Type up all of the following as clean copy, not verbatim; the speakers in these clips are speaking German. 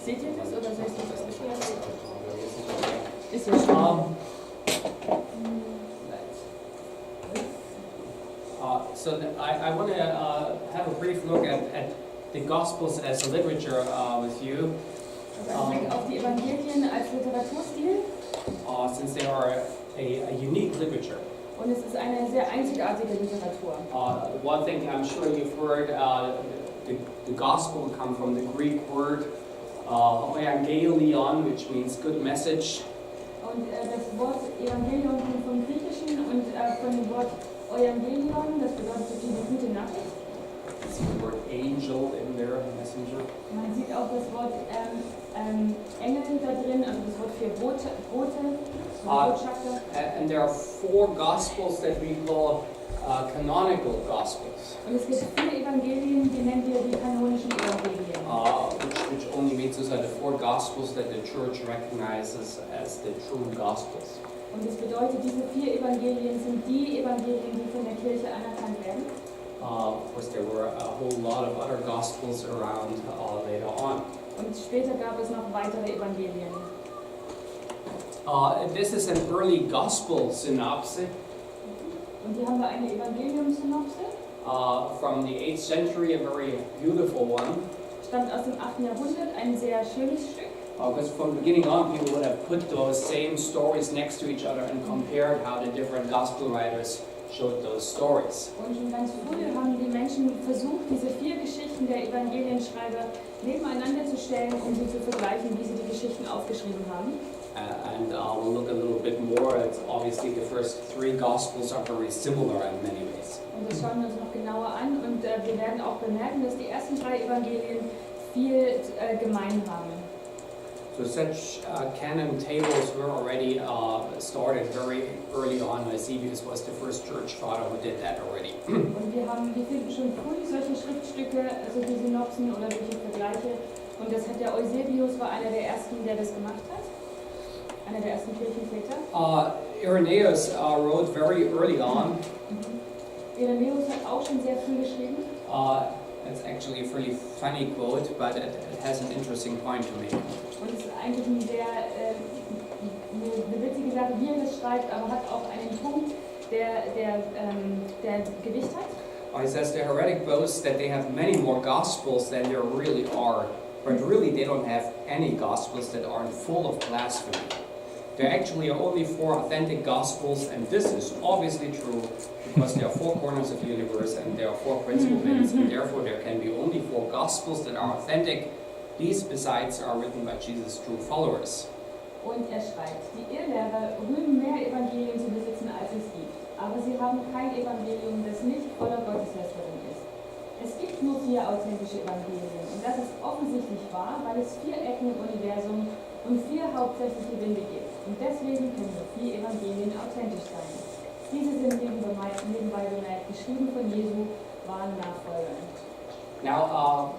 Seht ihr das oder soll ich das beschreiben? Ist ja schon. So I want to have a brief look at the Gospels as literature with you, Also ein Blick auf die Evangelien als Literaturstil. Since they are a unique literature. Und es ist eine sehr einzigartige Literatur. One thing I'm sure you've heard, the Gospel come from the Greek word evangelion, which means good message. Und das Wort Evangelion kommt vom Griechischen und von dem Wort Evangelion, das bedeutet so viel wie gute Nachricht. It's the word angel in there, messenger. Man sieht auch das Wort Engel da drin, also das Wort für Bote, Botschafter. And there are 4 Gospels that we call canonical Gospels. Und es gibt 4 Evangelien, die nennen wir die kanonischen Evangelien. Which only means those are the 4 Gospels that the Church recognizes as the true Gospels. Und das bedeutet, diese 4 Evangelien sind die Evangelien, die von der Kirche anerkannt werden. Of course, there were a whole lot of other Gospels around later on. Und später gab es noch weitere Evangelien. This is an early Gospel synopsis Und hier haben wir eine Evangelium-Synopse. from the 8th century, a very beautiful one. Stammt aus dem 8. Jahrhundert, ein sehr schönes Stück. Because from the beginning on, people would have put those same stories next to each other and compared how the different Gospel writers showed those stories. Und schon ganz früh haben die Menschen versucht, diese 4 Geschichten der Evangelienschreiber nebeneinander zu stellen, um sie zu vergleichen, wie sie die Geschichten aufgeschrieben haben. And we'll look a little bit more. It's obviously the first 3 Gospels are very similar in many ways. Und das schauen wir uns noch genauer an und wir werden auch bemerken, dass die ersten 3 Evangelien viel gemein haben. So such canon tables were already started very early on. Eusebius was the first church father who did that already. Und wir finden schon früh solche Schriftstücke, also die Synopsen oder solche Vergleiche. Und das hat der Eusebius, war einer der ersten, der das gemacht hat. Einer der ersten Kirchenväter. Irenaeus wrote very early on. Irenaeus hat auch schon sehr früh geschrieben. It's actually a fairly funny quote, but it has an interesting point to make. Und es ist eigentlich eine witzige Sache, wie er das schreibt, aber hat auch einen Punkt, der Gewicht hat. He says the heretic boasts that they have many more Gospels than there really are, but really they don't have any Gospels that aren't full of blasphemy. There actually are only 4 authentic Gospels, and this is obviously true because there are 4 corners of the universe and there are 4 principal events, and therefore there can be only 4 Gospels that are authentic. These, besides, are written by Jesus' true followers. Und er schreibt, die Irrlehrer rühmen mehr Evangelien zu besitzen, als es gibt. Aber sie haben kein Evangelium, das nicht voller Gotteslästerung ist. Es gibt nur 4 authentische Evangelien. Und das ist offensichtlich wahr, weil es 4 Ecken im Universum und 4 hauptsächliche Winde gibt. Und deswegen können nur 4 Evangelien authentisch sein. Diese sind nebenbei bemerkt, geschrieben von Jesu wahren Nachfolgern. Now,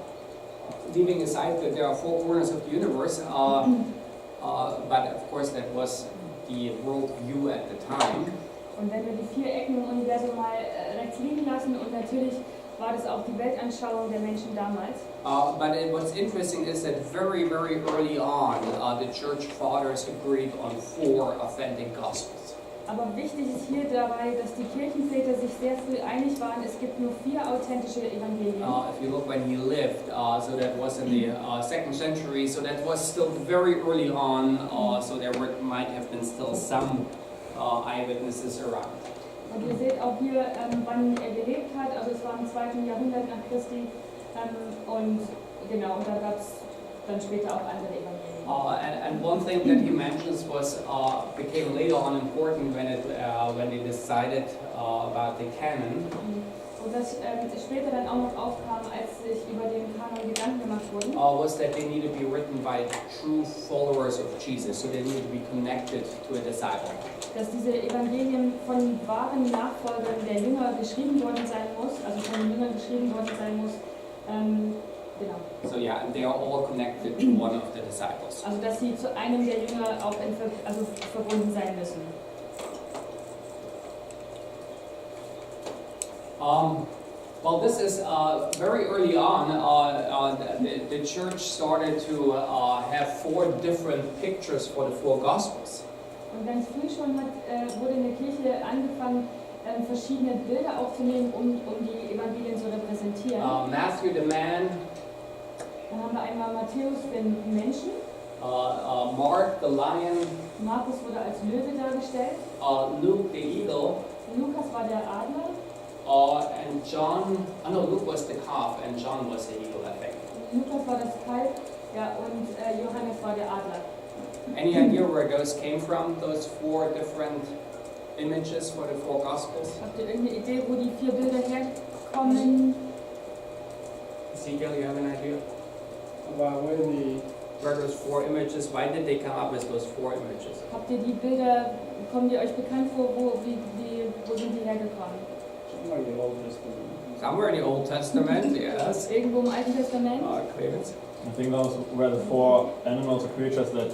leaving aside that there are 4 corners of the universe, but of course that was the world view at the time. Und wenn wir die 4 Ecken im Universum mal rechts liegen lassen, und natürlich war das auch die Weltanschauung der Menschen damals. But what's interesting is that very, very early on, the church fathers agreed on 4 authentic gospels. Aber wichtig ist hier dabei, dass die Kirchenväter sich sehr früh einig waren, es gibt nur 4 authentische Evangelien. If you look when he lived, so that was in the 2nd century, so that was still very early on, so there might have been still some eyewitnesses around. Und ihr seht auch hier, wann er gelebt hat, also es war im 2. Jahrhundert nach Christi, und genau, und da gab es dann später auch andere Evangelien. And one thing that he mentions became later on important when they decided about the canon. Und das später dann auch noch aufkam, als sich über den Kanon Gedanken gemacht wurden. Was that they need to be written by true followers of Jesus, so they need to be connected to a disciple. Dass diese Evangelien von wahren Nachfolgern der Jünger geschrieben worden sein muss, also von den Jüngern geschrieben worden sein muss. Genau. So yeah, and they are all connected to one of the disciples. Also dass sie zu einem der Jünger auch verbunden sein müssen. Well, this is very early on. The church started to have 4 different pictures for the 4 Gospels. Und ganz früh schon wurde in der Kirche angefangen, verschiedene Bilder aufzunehmen, um die Evangelien zu repräsentieren. Matthew the man, Dann haben wir einmal Matthäus, den Menschen. Mark the lion, Markus wurde als Löwe dargestellt. Luke the eagle, Lukas war der Adler. and John. Oh no, Luke was the calf, and John was the eagle, I think. Lukas war das Kalb, ja, und Johannes war der Adler. Any idea where those came from? Those 4 different images for the 4 Gospels? Habt ihr irgendeine Idee, wo die 4 Bilder herkommen? Ezekiel, you have an idea? Where those 4 images? Why did they come up with those 4 images? Habt ihr die Bilder, kommen die euch bekannt vor, wo sind die hergekommen? Somewhere in the Old Testament, yes. Irgendwo im Alten Testament? Clemens. I think those were the 4 animals or creatures that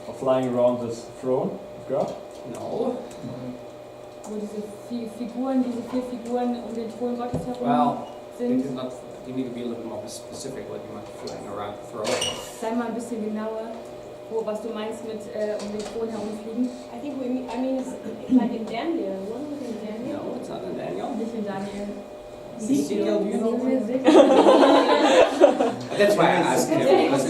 are flying around this throne of God. No. Wo diese 4 Figuren um den Thron Gottes herum Well, sind. you need to be a little more specific what you might be flying around the throne. Sei mal ein bisschen genauer, was du meinst mit um den Thron herumfliegen. I mean it's like in Daniel. One was in Daniel. No, it's not in Daniel. Nicht in Daniel. Ezekiel, do you know? That's why I asked him, because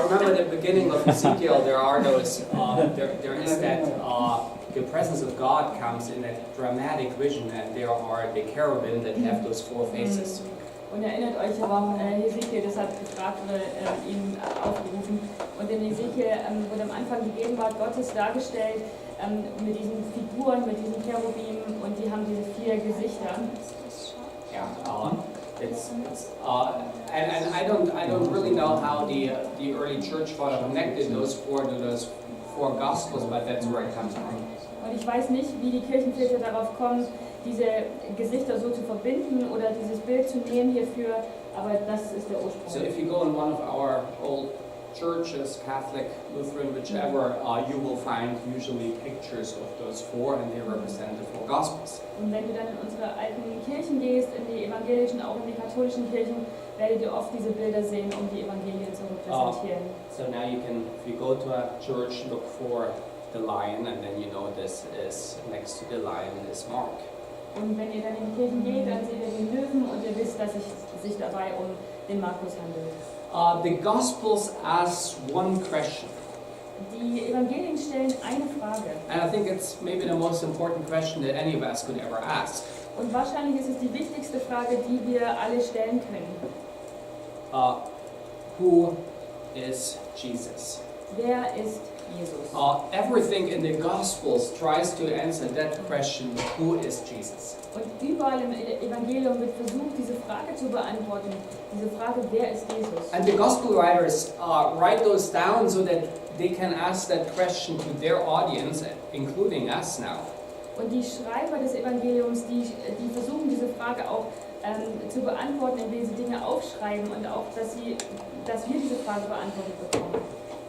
remember the beginning of Ezekiel, there are those, there is that, the presence of God comes in that dramatic vision, and there are the cherubim that have those 4 faces. Und erinnert euch, warum Hesekiel deshalb gefragt wurde, ihn aufgerufen. Und in Hesekiel wurde am Anfang die Gegenwart Gottes dargestellt mit diesen Figuren, mit diesen Cherubim, und die haben diese 4 Gesichter. Yeah, and I don't really know how the early church father connected those 4 to those 4 Gospels, but that's where it comes from. Und ich weiß nicht, wie die Kirchenväter darauf kommen, diese Gesichter so zu verbinden oder dieses Bild zu nehmen hierfür, aber das ist der Ursprung. So if you go in one of our old churches, Catholic, Lutheran, whichever, you will find usually pictures of those 4, and they represent the 4 Gospels. Und wenn du dann in unsere alten Kirchen gehst, in die evangelischen, auch in die katholischen Kirchen, werdet ihr oft diese Bilder sehen, um die Evangelien zu repräsentieren. So now you can, if you go to a church, look for the lion, and then you know this is next to the lion is Mark. Und wenn ihr dann in die Kirchen geht, dann seht ihr den Löwen und ihr wisst, dass es sich dabei um den Markus handelt. The Gospels ask one question. Die Evangelien stellen eine Frage. And I think it's maybe the most important question that any of us could ever ask. Und wahrscheinlich ist es die wichtigste Frage, die wir alle stellen können. Who is Jesus? Wer ist Jesus? Everything in the Gospels tries to answer that question, who is Jesus? Und überall im Evangelium wird versucht, diese Frage zu beantworten. Diese Frage, wer ist Jesus? And the Gospel writers write those down so that they can ask that question to their audience, including us now. Und die Schreiber des Evangeliums, die versuchen diese Frage auch zu beantworten, indem sie Dinge aufschreiben und auch, dass wir diese Frage beantwortet bekommen.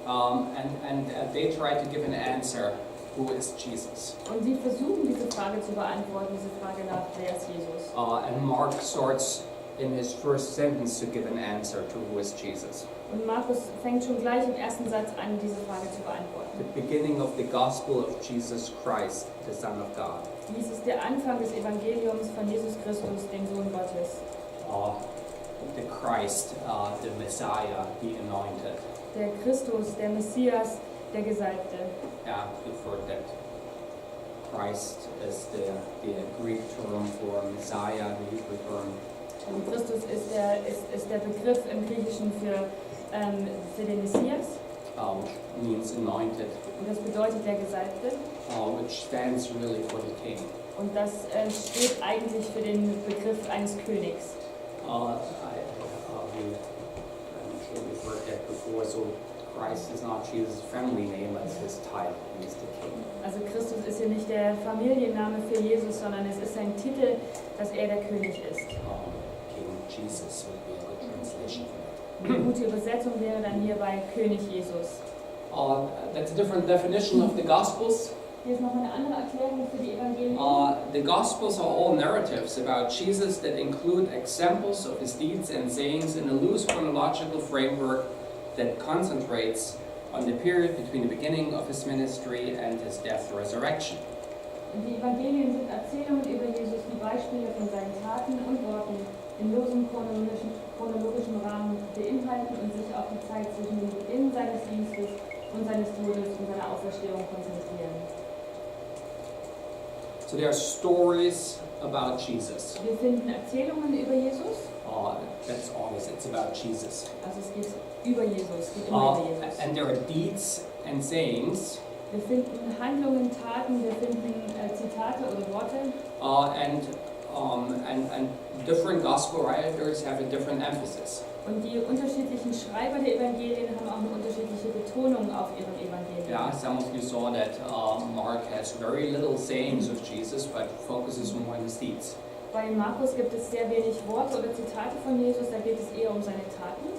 And they try to give an answer, who is Jesus? Und sie versuchen diese Frage zu beantworten, diese Frage nach, wer ist Jesus? And Mark starts in his first sentence to give an answer to who is Jesus. Und Markus fängt schon gleich im ersten Satz an, diese Frage zu beantworten. The beginning of the gospel of Jesus Christ, the Son of God. Dies ist der Anfang des Evangeliums von Jesus Christus, dem Sohn Gottes. The Christ, the Messiah, the anointed. Der Christus, der Messias, der Gesalbte. Yeah, we've heard that Christ is the Greek term for Messiah, the Hebrew term. Und Christus ist der Begriff im Griechischen für den Messias. Which means anointed. Und das bedeutet der Gesalbte. Which stands really for the king. Und das steht eigentlich für den Begriff eines Königs. I'm sure we've heard that before. So Christ is not Jesus' family name, but his title. He's the king. Also Christus ist hier nicht der Familienname für Jesus, sondern es ist sein Titel, dass er der König ist. King Jesus would be a good translation for that. Eine gute Übersetzung wäre dann hierbei König Jesus. That's a different definition of the Gospels. Hier ist noch eine andere Erklärung für die Evangelien. The Gospels are all narratives about Jesus that include examples of his deeds and sayings in a loose chronological framework that concentrates on the period between the beginning of his ministry and his death and resurrection. Die Evangelien sind Erzählungen über Jesus, die Beispiele von seinen Taten und Worten in losem chronologischen Rahmen beinhalten und sich auf die Zeit zwischen dem Beginn seines Dienstes und seines Todes und seiner Auferstehung konzentrieren. So there are stories about Jesus. Wir finden Erzählungen über Jesus. That's always, it's about Jesus. Also es geht über Jesus, es geht immer über Jesus. And there are deeds and sayings. Wir finden Handlungen, Taten, wir finden Zitate oder Worte. And different gospel writers have a different emphasis. Und die unterschiedlichen Schreiber der Evangelien haben auch eine unterschiedliche Betonung auf ihren Evangelien. Yeah, some of you saw that Mark has very little sayings of Jesus, but focuses more on his deeds. Bei Markus gibt es sehr wenig Worte oder Zitate von Jesus, da geht es eher um seine Taten.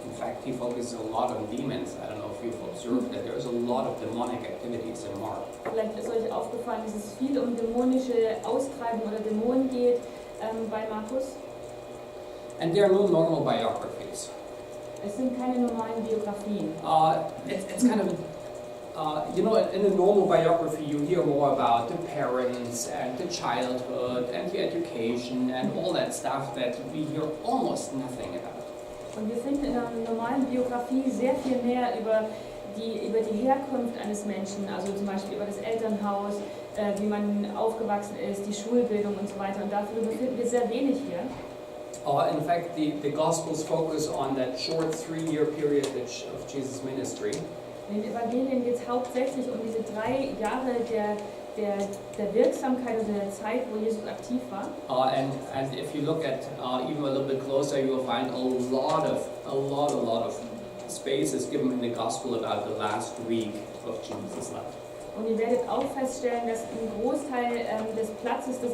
In fact, he focuses a lot on demons. I don't know if you've observed that there's a lot of demonic activities in Mark. Vielleicht ist euch aufgefallen, dass es viel um dämonische Austreibung oder Dämonen geht bei Markus. And there are no normal biographies. Es sind keine normalen Biografien. It's kind of, you know, in a normal biography you hear more about the parents and the childhood and the education and all that stuff that we hear almost nothing about. Und wir finden in einer normalen Biografie sehr viel mehr über die Herkunft eines Menschen, also zum Beispiel über das Elternhaus, wie man aufgewachsen ist, die Schulbildung und so weiter. Und dafür finden wir sehr wenig hier. In fact, the Gospels focus on that short 3-year period of Jesus' ministry. In den Evangelien geht es hauptsächlich um diese 3 Jahre der Wirksamkeit oder der Zeit, wo Jesus aktiv war. And if you look at even a little bit closer, you will find a lot of space is given in the Gospel about the last week of Jesus' life. Und ihr werdet auch feststellen, dass ein Großteil des Platzes der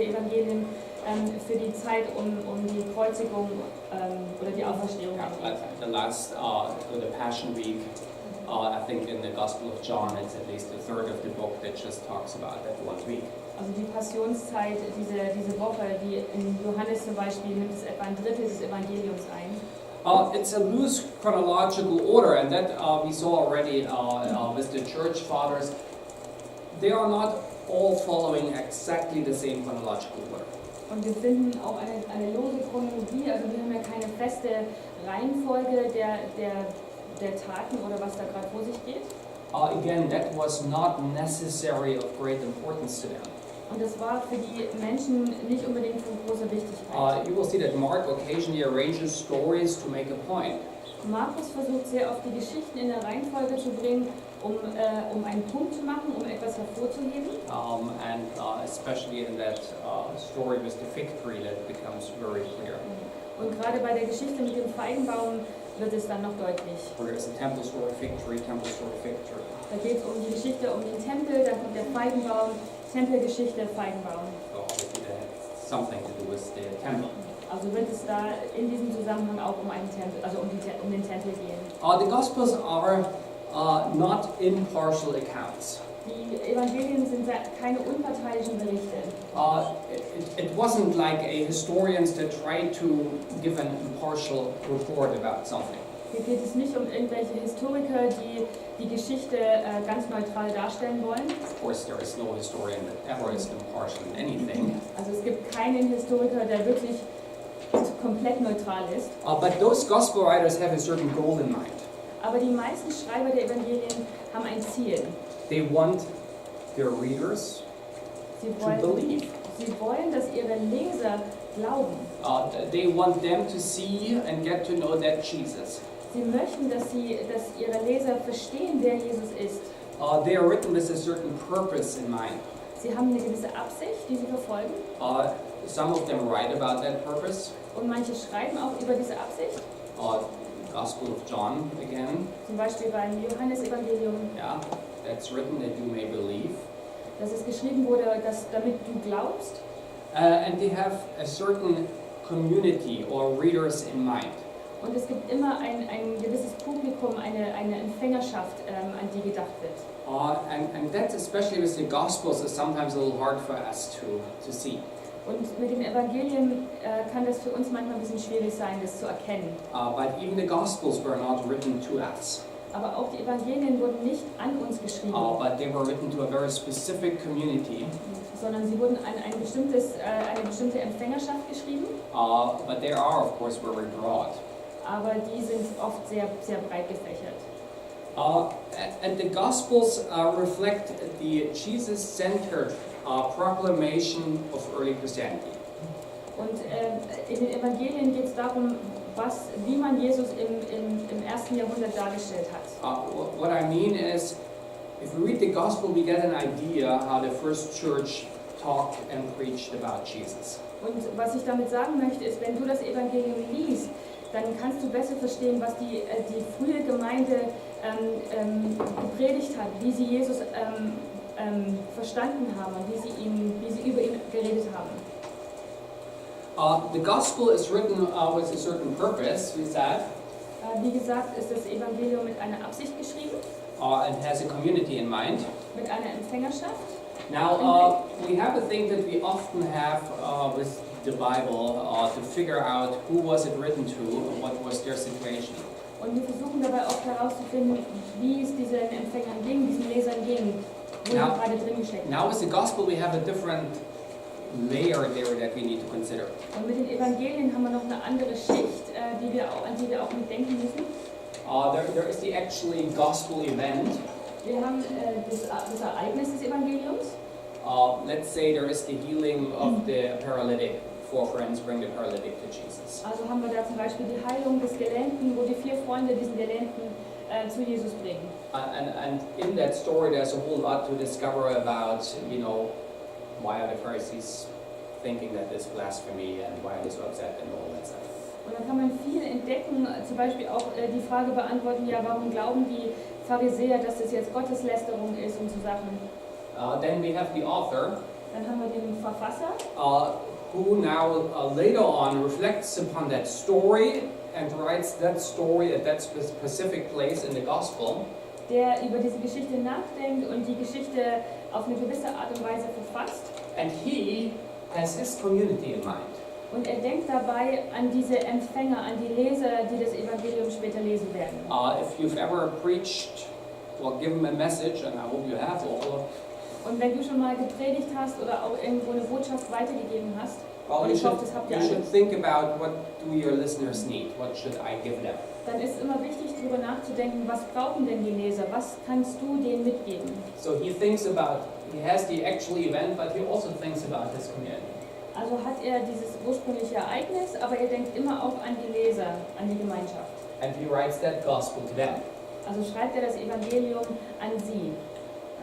Evangelien für die Zeit um die Kreuzigung oder die Auferstehung Yeah, the last, the Passion Week, I think in the Gospel of John, it's at least a third of the book that just talks about that one week. Also die Passionszeit, diese Woche, die in Johannes zum Beispiel nimmt es etwa ein Drittel des Evangeliums ein. It's a loose chronological order, and that we saw already with the church fathers. They are not all following exactly the same chronological order. Und wir finden auch eine lose Chronologie, also wir haben ja keine feste Reihenfolge der Taten oder was da gerade vor sich geht. Again, that was not necessary of great importance to them. Und das war für die Menschen nicht unbedingt von großer Wichtigkeit. You will see that Mark occasionally arranges stories to make a point. Markus versucht sehr oft die Geschichten in der Reihenfolge zu bringen, um einen Punkt zu machen, um etwas hervorzuheben. And especially in that story with the fig tree, that becomes very clear. Und gerade bei der Geschichte mit dem Feigenbaum wird es dann noch deutlich. Where there's a temple story, fig tree, temple story, fig tree. Da geht es um die Geschichte um den Tempel, dann kommt der Feigenbaum, Tempelgeschichte, Feigenbaum. So obviously that has something to do with the temple. Also wird es da in diesem Zusammenhang auch um einen Tempel, also um den Tempel gehen. The Gospels are not impartial accounts. Die Evangelien sind keine unparteiischen Berichte. It wasn't like a historians that tried to give an impartial report about something. Hier geht es nicht um irgendwelche Historiker, die die Geschichte ganz neutral darstellen wollen. Of course, there is no historian that ever is impartial in anything. Also es gibt keinen Historiker, der wirklich komplett neutral ist. But those gospel writers have a certain goal in mind. Aber die meisten Schreiber der Evangelien haben ein Ziel. They want their readers Sie to wollen, believe. dass ihre Leser glauben. They want them to see and get to know that Jesus. Sie möchten, dass ihre Leser verstehen, wer Jesus ist. They are written with a certain purpose in mind. Sie haben eine gewisse Absicht, die sie verfolgen. Some of them write about that purpose. Und manche schreiben auch über diese Absicht. Gospel of John again. Zum Beispiel beim Johannesevangelium, Yeah, that's written that you may believe. dass es geschrieben wurde, dass damit du glaubst. And they have a certain community or readers in mind. Und es gibt immer ein gewisses Publikum, eine Empfängerschaft, an die gedacht wird. And that, especially with the Gospels, is sometimes a little hard for us to see. Und mit den Evangelien kann das für uns manchmal ein bisschen schwierig sein, das zu erkennen. But even the Gospels were not written to us. Aber auch die Evangelien wurden nicht an uns geschrieben, But they were written to a very specific community. sondern sie wurden an eine bestimmte Empfängerschaft geschrieben. But they are, of course, very broad. Aber die sind oft sehr, sehr breit gefächert. And the Gospels reflect the Jesus-centered proclamation of early Christianity. Und in den Evangelien geht es darum, wie man Jesus im ersten Jahrhundert dargestellt hat. What I mean is, if we read the Gospel, we get an idea how the first church talked and preached about Jesus. Und was ich damit sagen möchte, ist, wenn du das Evangelium liest, dann kannst du besser verstehen, was die frühe Gemeinde gepredigt hat, wie sie Jesus verstanden haben und wie sie über ihn geredet haben. The Gospel is written with a certain purpose, we said, Wie gesagt, ist das Evangelium mit einer Absicht geschrieben, and has a community in mind. mit einer Empfängerschaft. Now, we have a thing that we often have with the Bible to figure out who was it written to and what was their situation. Und wir versuchen dabei oft herauszufinden, wie es diesen Empfängern ging, diesen Lesern ging, wo die gerade drin stecken. Now with the Gospel we have a different layer there that we need to consider. Und mit den Evangelien haben wir noch eine andere Schicht, an die wir auch mit denken müssen. There is the actually gospel event. Wir haben das Ereignis des Evangeliums. Let's say there is the healing of the paralytic. 4 friends bring the paralytic to Jesus. Also haben wir da zum Beispiel die Heilung des Gelähmten, wo die 4 Freunde diesen Gelähmten zu Jesus bringen. And in that story there's a whole lot to discover about, why are the Pharisees thinking that this blasphemy and why are they so upset and all that stuff. Und dann kann man viel entdecken, zum Beispiel auch die Frage beantworten, ja, warum glauben die Pharisäer, dass das jetzt Gotteslästerung ist und so Sachen. Then we have the author, Dann haben wir den Verfasser, who now later on reflects upon that story and writes that story at that specific place in the gospel. der über diese Geschichte nachdenkt und die Geschichte auf eine gewisse Art und Weise verfasst. And he has his community in mind. Und er denkt dabei an diese Empfänger, an die Leser, die das Evangelium später lesen werden. If you've ever preached or given a message, and I hope you have all, Und wenn du schon mal gepredigt hast oder auch irgendwo eine Botschaft weitergegeben hast, well, und ich hoffe, das habt ihr you alle, should think about what do your listeners need? What should I give them? dann ist es immer wichtig, darüber nachzudenken, was brauchen denn die Leser, was kannst du denen mitgeben? So he has the actual event, but he also thinks about his community. Also hat er dieses ursprüngliche Ereignis, aber er denkt immer auch an die Leser, an die Gemeinschaft. And he writes that gospel to them. Also schreibt er das Evangelium an sie.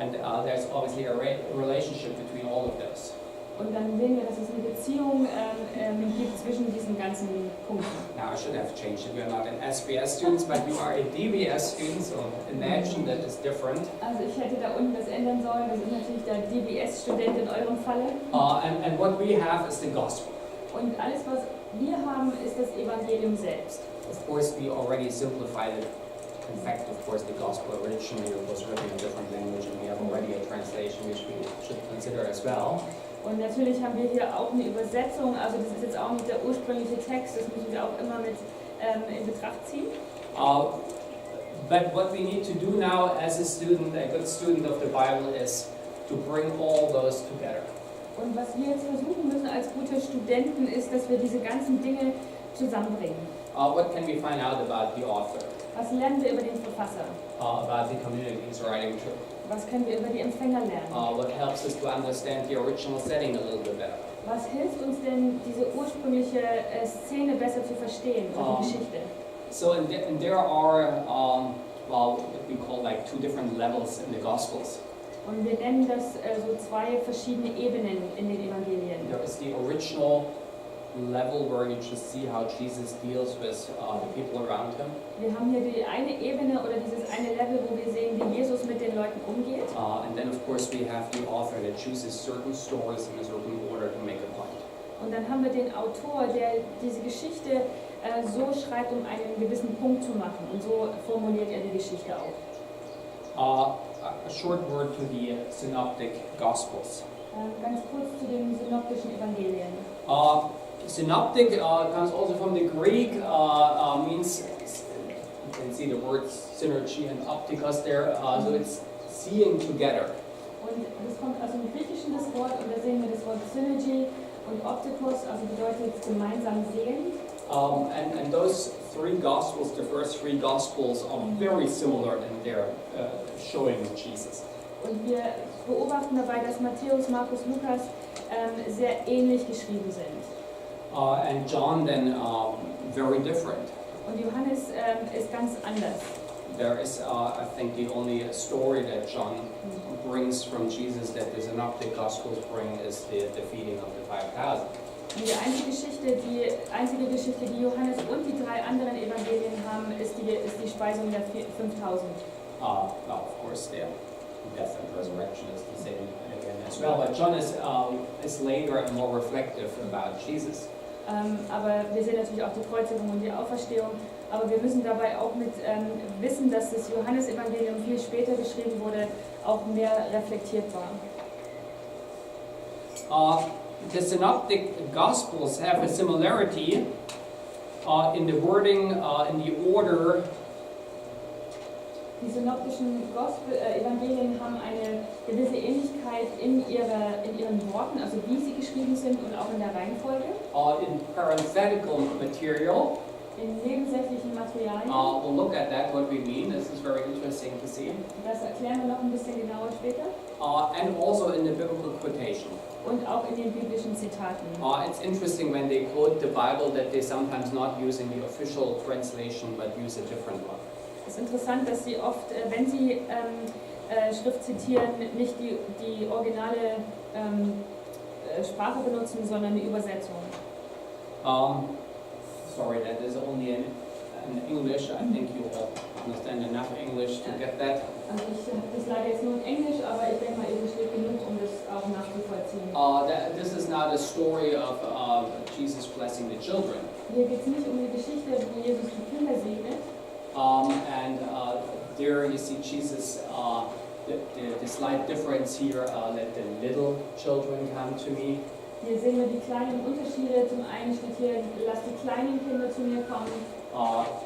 And there's obviously a relationship between all of those. Und dann sehen wir, dass es eine Beziehung gibt zwischen diesen ganzen Punkten. Now I should have changed it. We are not an SBS students, but you are a DBS student, so imagine that is different. Also ich hätte da unten das ändern sollen. Wir sind natürlich der DBS-Student in eurem Falle. And what we have is the gospel. Und alles, was wir haben, ist das Evangelium selbst. Of course, we already simplified it. In fact, of course, the gospel originally was written in a different language, and we have already a translation which we should consider as well. Und natürlich haben wir hier auch eine Übersetzung, also das ist jetzt auch nicht der ursprüngliche Text, das müssen wir auch immer mit in Betracht ziehen. But what we need to do now as a good student of the Bible, is to bring all those together. Und was wir jetzt versuchen müssen als gute Studenten, ist, dass wir diese ganzen Dinge zusammenbringen. What can we find out about the author? Was lernen wir über den Verfasser? About the community he's writing to? Was können wir über die Empfänger lernen? What helps us to understand the original setting a little bit better? Was hilft uns denn, diese ursprüngliche Szene besser zu verstehen und die Geschichte? So and there are, what we call like 2 different levels in the Gospels. Und wir nennen das so 2 verschiedene Ebenen in den Evangelien. There is the original level where you just see how Jesus deals with the people around him. Wir haben hier die eine Ebene oder dieses eine Level, wo wir sehen, wie Jesus mit den Leuten umgeht. And then of course we have the author that chooses certain stories in a certain order to make a point. Und dann haben wir den Autor, der diese Geschichte so schreibt, um einen gewissen Punkt zu machen. Und so formuliert er die Geschichte auch. A short word to the Synoptic Gospels. Ganz kurz zu den synoptischen Evangelien. Synoptic comes also from the Greek, means, you can see the words synergy and optikos there, so it's seeing together. Und das kommt aus dem Griechischen, das Wort, und da sehen wir das Wort Synergy und Optikos, also bedeutet gemeinsam sehen. And those three Gospels, the first three Gospels, are very similar in their showing of Jesus. Und wir beobachten dabei, dass Matthäus, Markus, Lukas sehr ähnlich geschrieben sind. And John then very different. Und Johannes ist ganz anders. There is, I think, the only story that John brings from Jesus that the Synoptic Gospels bring is the feeding of the 5,000. Und die einzige Geschichte, die Johannes und die drei anderen Evangelien haben, ist die Speisung der 5.000. Now, of course, the death and resurrection is the same again as well. But John is later and more reflective about Jesus. Aber wir sehen natürlich auch die Kreuzigung und die Auferstehung. Aber wir müssen dabei auch mit wissen, dass das Johannesevangelium viel später geschrieben wurde, auch mehr reflektiert war. The Synoptic Gospels have a similarity in the wording, in the order. Die synoptischen Evangelien haben eine gewisse Ähnlichkeit in ihren Worten, also wie sie geschrieben sind und auch in der Reihenfolge. In parenthetical material. In nebensächlichen Materialien. We'll look at that, what we mean. This is very interesting to see. Das erklären wir noch ein bisschen genauer später. And also in the biblical quotation. Und auch in den biblischen Zitaten. It's interesting when they quote the Bible that they sometimes not using the official translation but use a different one. Es ist interessant, dass sie oft, wenn sie Schrift zitieren, nicht die originale Sprache benutzen, sondern die Übersetzung. Sorry, that is only in English. I think you all understand enough English to get that. Also ich habe das leider jetzt nur in Englisch, aber ich denke mal, ihr versteht genug, um das auch nachzuvollziehen. This is not a story of Jesus blessing the children. Hier geht es nicht um die Geschichte, wo Jesus die Kinder segnet. There you see Jesus, the slight difference here, let the little children come to me. Hier sehen wir die kleinen Unterschiede. Zum einen steht hier, lasst die kleinen Kinder zu mir kommen.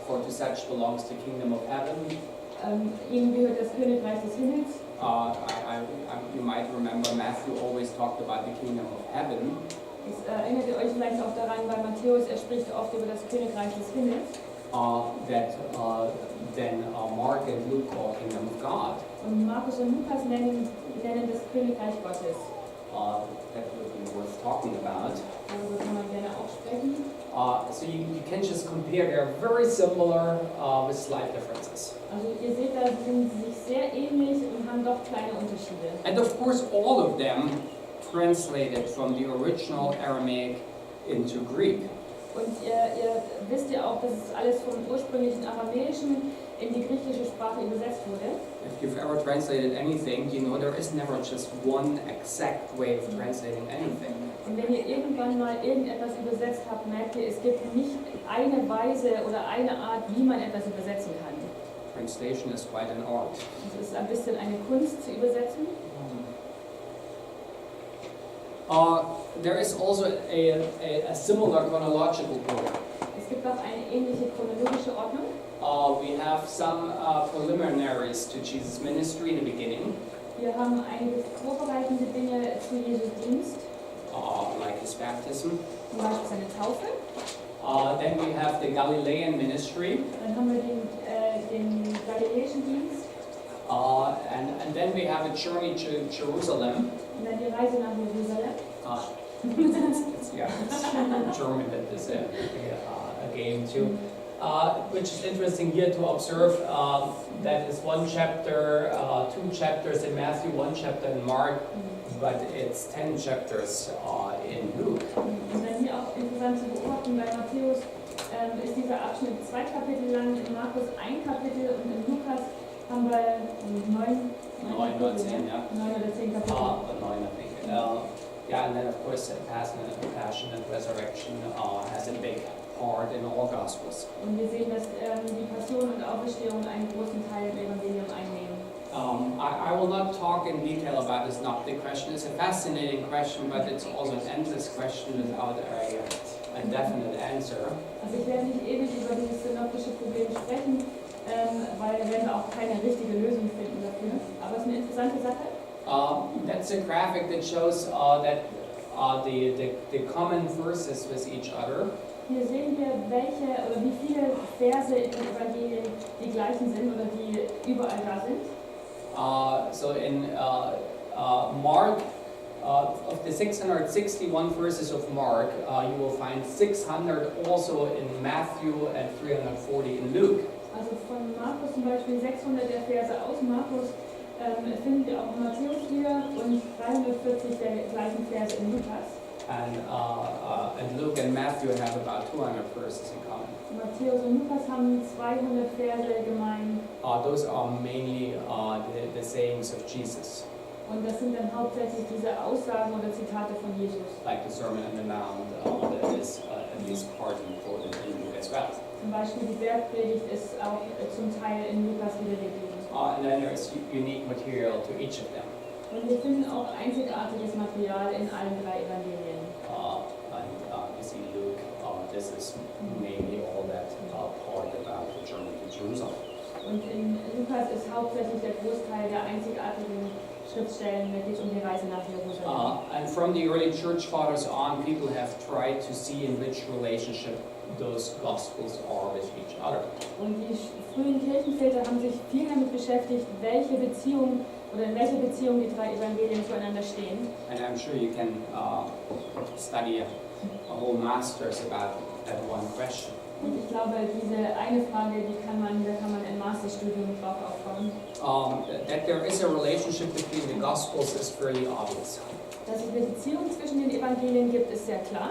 For to such belongs the kingdom of heaven. Ihnen gehört das Königreich des Himmels. You might remember Matthew always talked about the kingdom of heaven. Erinnert ihr euch vielleicht auch daran, bei Matthäus, er spricht oft über das Königreich des Himmels. Then Mark and Luke call kingdom of God. Und Markus und Lukas nennen das Königreich Gottes. That would be worth talking about. Darüber kann man gerne auch sprechen. So you can just compare. They're very similar with slight differences. Also ihr seht, da sind sie sich sehr ähnlich und haben doch kleine Unterschiede. And of course, all of them translated from the original Aramaic into Greek. Und ihr wisst ja auch, dass es alles vom ursprünglichen Aramäischen in die griechische Sprache übersetzt wurde. If you've ever translated anything, you know there is never just one exact way of translating anything. Und wenn ihr irgendwann mal irgendetwas übersetzt habt, merkt ihr, es gibt nicht eine Weise oder eine Art, wie man etwas übersetzen kann. Translation is quite an art. Es ist ein bisschen eine Kunst zu übersetzen. There is also a similar chronological order. Es gibt auch eine ähnliche chronologische Ordnung. We have some preliminaries to Jesus' ministry in the beginning. Wir haben einige vorbereitende Dinge zu Jesu Dienst, like his baptism. zum Beispiel seine Taufe. Then we have the Galilean ministry. Dann haben wir den galiläischen Dienst. And then we have a journey to Jerusalem. Und dann die Reise nach Jerusalem. It's German, that is a game too. Which is interesting here to observe. That is one chapter, 2 chapters in Matthew, 1 chapter in Mark, but it's 10 chapters in Luke. Und dann hier auch interessant zu beobachten, bei Matthäus ist dieser Abschnitt 2 Kapitel lang, in Markus 1 Kapitel und in Lukas haben wir 9 oder 10 Kapitel. 9, I think. Yeah, and then of course Passion and Resurrection has a big part in all Gospels. Und wir sehen, dass die Passion und Auferstehung einen großen Teil im Evangelium einnehmen. I will not talk in detail about this synoptic question. It's a fascinating question, but it's also an endless question without a definite answer. Also ich werde nicht ewig über dieses synoptische Problem sprechen, weil da werden wir auch keine richtige Lösung finden dafür. Aber es ist eine interessante Sache. That's a graphic that shows that the common verses with each other. Hier sehen wir, welche oder wie viele Verse in den Evangelien die gleichen sind oder die überall da sind. So in Mark, of the 661 verses of Mark, you will find 600 also in Matthew and 340 in Luke. Also von Markus zum Beispiel 600 der Verse aus Markus finden wir auch in Matthäus wieder und 340 der gleichen Verse in Lukas. And Luke and Matthew have about 200 verses in common. Matthäus und Lukas haben 200 Verse gemein. Those are mainly the sayings of Jesus, Und das sind dann hauptsächlich diese Aussagen oder Zitate von Jesus. like the Sermon on the Mount, that is at least partly quoted in Luke as well. Zum Beispiel die Bergpredigt ist auch zum Teil in Lukas wiedergegeben. And then there's unique material to each of them. Und wir finden auch einzigartiges Material in allen drei Evangelien. You see Luke, this is mainly all that part about the journey to Jerusalem. Und in Lukas ist hauptsächlich der Großteil der einzigartigen Schriftstellen, da geht es um die Reise nach Jerusalem. And from the early church fathers on, people have tried to see in which relationship those gospels are with each other. Und die frühen Kirchenväter haben sich viel damit beschäftigt, welche Beziehung oder in welcher Beziehung die drei Evangelien zueinander stehen. And I'm sure you can study a whole masters about that one question. Und ich glaube, diese eine Frage, da kann man ein Masterstudium drauf aufbauen. That there is a relationship between the gospels is fairly obvious. Dass es eine Beziehung zwischen den Evangelien gibt, ist sehr klar.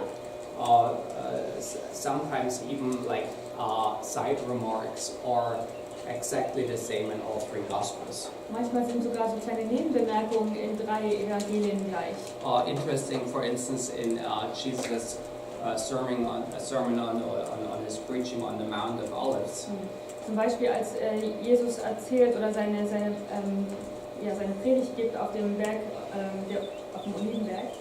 Sometimes even like side remarks are exactly the same in all three gospels. Manchmal sind sogar so kleine Nebenbemerkungen in drei Evangelien gleich. Interesting, for instance, in Jesus' sermon on his preaching on the Mount of Olives. Zum Beispiel als Jesus erzählt oder seine Predigt gibt auf dem Berg, auf dem Olivenberg.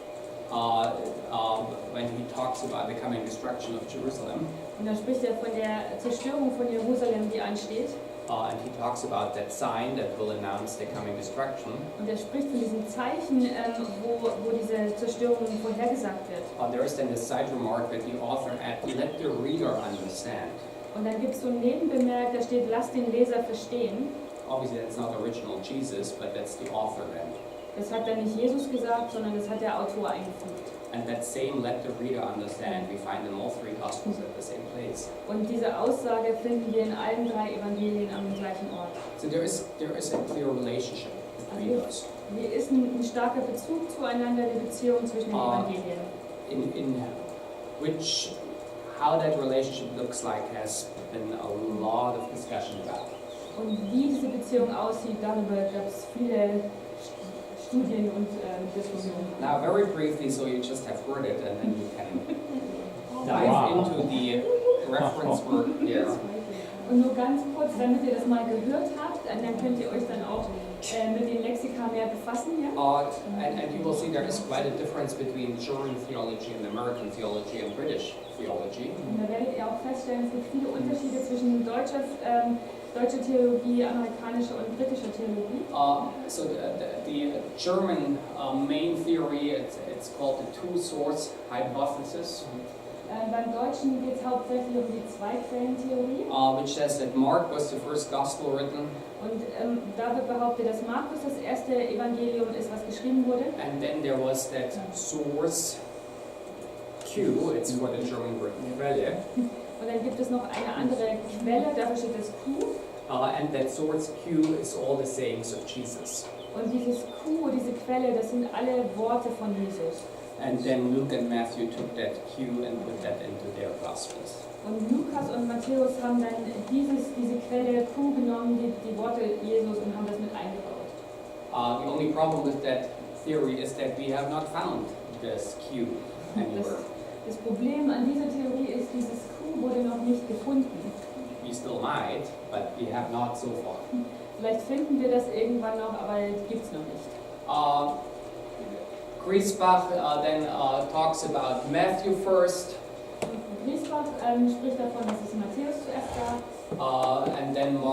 When he talks about the coming destruction of Jerusalem. Und da spricht er von der Zerstörung von Jerusalem, die ansteht. And he talks about that sign that will announce the coming destruction. Und er spricht von diesem Zeichen, wo diese Zerstörung vorhergesagt wird. There is then the side remark that the author adds, let the reader understand. Und dann gibt es so ein Nebenbemerk, da steht, lass den Leser verstehen. Obviously that's not original Jesus, but that's the author then. Das hat dann nicht Jesus gesagt, sondern das hat der Autor eingefügt. And that same let the reader understand we find in all three gospels at the same place. Und diese Aussage finden wir in allen drei Evangelien am gleichen Ort. So there is a clear relationship between those. Hier ist ein starker Bezug zueinander, die Beziehung zwischen den Evangelien. In which how that relationship looks like has been a lot of discussion about. Und wie diese Beziehung aussieht, darüber gab es viele Studien und Diskussionen. Now, very briefly, so you just have heard it, and then you can dive into the reference work here. Und nur ganz kurz, damit ihr das mal gehört habt, und dann könnt ihr euch dann auch mit den Lexika mehr befassen. Ja? And you will see there is quite a difference between German theology and American theology and British theology. Und da werdet ihr auch feststellen, es gibt viele Unterschiede zwischen deutscher Theologie, amerikanischer und britischer Theologie. So the German main theory, it's called the two-source hypothesis. Beim Deutschen geht es hauptsächlich um die Zwei-Quellen-Theorie. Which says that Mark was the first gospel written. Und da wird behauptet, dass Markus das erste Evangelium ist, was geschrieben wurde. And then there was that source Q, it's for the German word Quelle. Und dann gibt es noch eine andere Quelle, dafür steht das Q. And that source Q is all the sayings of Jesus. Und dieses Q, diese Quelle, das sind alle Worte von Jesus. And then Luke and Matthew took that Q and put that into their Gospels. Und Lukas und Matthäus haben dann diese Quelle Q genommen, die Worte Jesus, und haben das mit eingebaut. The only problem with that theory is that we have not found this Q anywhere. Das Problem an dieser Theorie ist, dieses Q wurde noch nicht gefunden. We still might, but we have not so far. Vielleicht finden wir das irgendwann noch, aber gibt es noch nicht. Griesbach then talks about Matthew first, Griesbach spricht davon, dass es Matthäus zuerst gab. and then Mark.